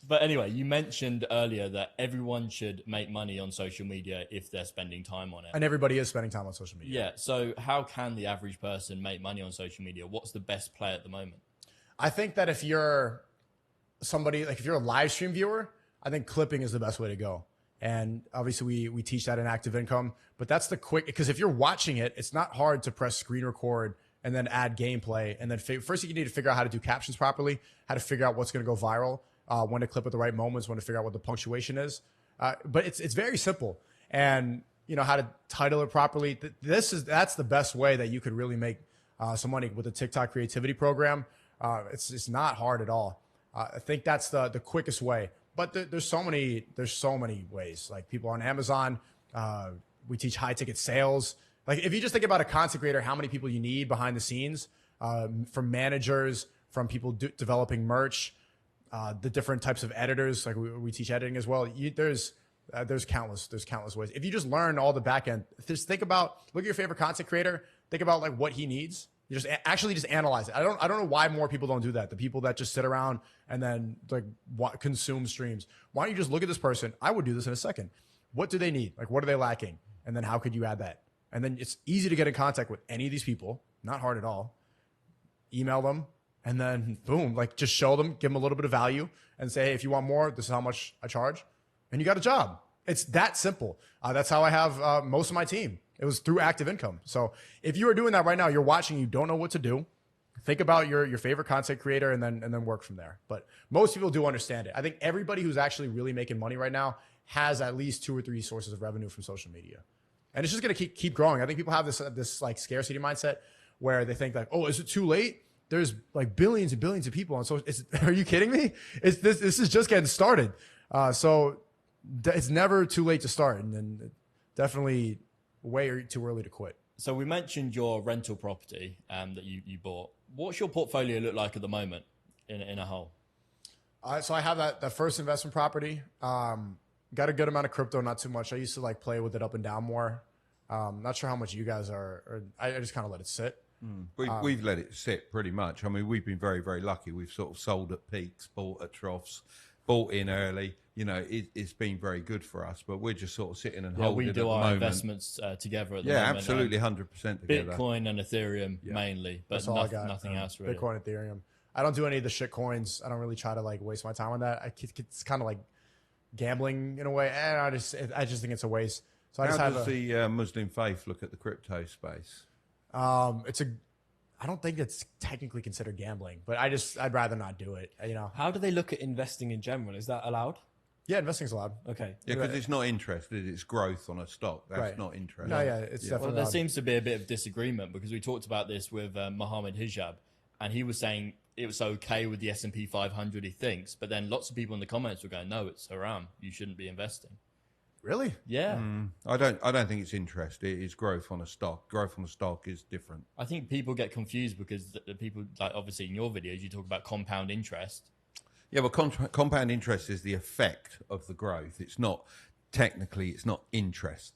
But anyway, you mentioned earlier that everyone should make money on social media if they're spending time on it. And everybody is spending time on social media. Yeah. So how can the average person make money on social media? What's the best play at the moment? I think that if you're somebody, like if you're a live stream viewer, I think clipping is the best way to go. And obviously we teach that in active income, but that's the quick, because if you're watching it, it's not hard to press screen record and then add gameplay. And then first you need to figure out how to do captions properly, how to figure out what's going to go viral, when to clip at the right moments, when to figure out what the punctuation is. But it's very simple. And you know how to title it properly. That's the best way that you could really make some money with the TikTok creativity program. It's not hard at all. I think that's the quickest way. But there's so many ways. Like people on Amazon, we teach high ticket sales. Like if you just think about a content creator, how many people you need behind the scenes, from managers, from people developing merch, the different types of editors. Like we teach editing as well. There's countless ways. If you just learn all the back end, just look at your favorite content creator, think about like what he needs. You just actually just analyze it. I don't know why more people don't do that. The people that just sit around and then like consume streams. Why don't you just look at this person? I would do this in a second. What do they need? Like what are they lacking? And then how could you add that? And then it's easy to get in contact with any of these people. Not hard at all. Email them. And then boom, like just show them, give them a little bit of value and say, hey, if you want more, this is how much I charge. And you got a job. It's that simple. That's how I have most of my team. It was through active income. So if you are doing that right now, you're watching, you don't know what to do. Think about your favorite content creator and then work from there. But most people do understand it. I think everybody who's actually really making money right now has at least 2 or 3 sources of revenue from social media. And it's just going to keep growing. I think people have this like scarcity mindset where they think like, oh, is it too late? There's like billions and billions of people on social. Are you kidding me? This is just getting started. So it's never too late to start, and then definitely way too early to quit. So we mentioned your rental property that you bought. What's your portfolio look like at the moment in a whole? So I have that first investment property. Got a good amount of crypto, not too much. I used to like play with it up and down more. Not sure how much you guys are. I just kind of let it sit. We've let it sit pretty much. I mean, we've been very, very lucky. We've sort of sold at peaks, bought at troughs, bought in early. You know, it's been very good for us, but we're just sort of sitting and holding it at the moment. We do our investments together at the moment. Yeah, absolutely, 100% together. Bitcoin and Ethereum mainly, but nothing else really. Bitcoin, Ethereum. I don't do any of the shit coins. I don't really try to like waste my time on that. It's kind of like gambling in a way, and I just think it's a waste. So how does the Muslim faith look at the crypto space? I don't think it's technically considered gambling, but I'd rather not do it. You know. How do they look at investing in general? Is that allowed? Yeah, investing's allowed. Okay. Yeah, because it's not interest. It's growth on a stock. That's not interest. No, yeah, it's definitely Well, there allowed. seems to be a bit of disagreement because we talked about this with Mohammed Hijab, and he was saying it was okay with the S&P 500, he thinks, but then lots of people in the comments were going, no, it's haram. You shouldn't be investing. Really? Yeah. I don't think it's interest. It is growth on a stock. Growth on a stock is different. I think people get confused because the people, like obviously in your videos, you talk about compound interest. Yeah, but compound interest is the effect of the growth. It's not technically, it's not interest.